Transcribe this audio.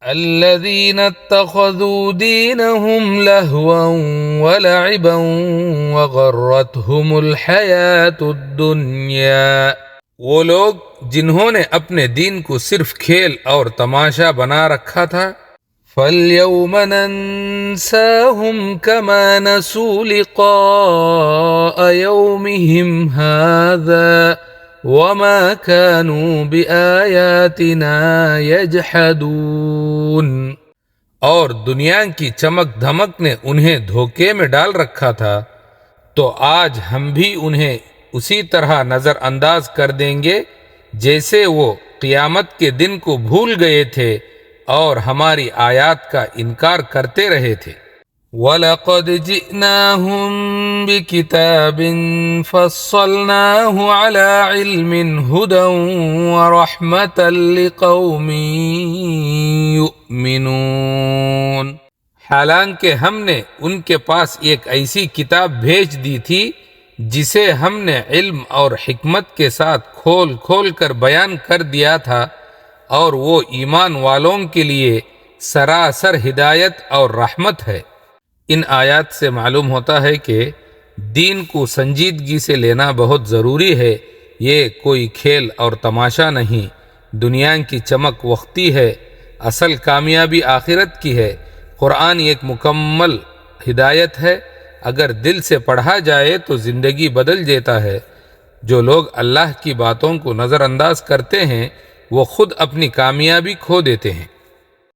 الذين اتخذوا دينهم لهوا ولعبا وغرتهم الحياة الدنيا، وہ لوگ جنہوں نے اپنے دین کو صرف کھیل اور تماشا بنا رکھا تھا۔ فَالْيَوْمَ نَنْسَاهُمْ كَمَا نَسُوا لِقَاءَ يَوْمِهِمْ هَذَا وَمَا كَانُوا بِآيَاتِنَا يَجْحَدُونَ، اور دنیا کی چمک دھمک نے انہیں دھوکے میں ڈال رکھا تھا، تو آج ہم بھی انہیں اسی طرح نظر انداز کر دیں گے جیسے وہ قیامت کے دن کو بھول گئے تھے اور ہماری آیات کا انکار کرتے رہے تھے۔ وَلَقَدْ جِئْنَاهُمْ بِكِتَابٍ فَصَّلْنَاهُ عَلَى عِلْمٍ هُدًى وَرَحْمَةً لِقَوْمٍ يُؤْمِنُونَ، حالانکہ ہم نے ان کے پاس ایک ایسی کتاب بھیج دی تھی جسے ہم نے علم اور حکمت کے ساتھ کھول کھول کر بیان کر دیا تھا، اور وہ ایمان والوں کے لیے سراسر ہدایت اور رحمت ہے۔ ان آیات سے معلوم ہوتا ہے کہ دین کو سنجیدگی سے لینا بہت ضروری ہے، یہ کوئی کھیل اور تماشا نہیں۔ دنیا کی چمک وقتی ہے، اصل کامیابی آخرت کی ہے۔ قرآن ایک مکمل ہدایت ہے، اگر دل سے پڑھا جائے تو زندگی بدل دیتا ہے۔ جو لوگ اللہ کی باتوں کو نظر انداز کرتے ہیں وہ خود اپنی کامیابی کھو دیتے ہیں۔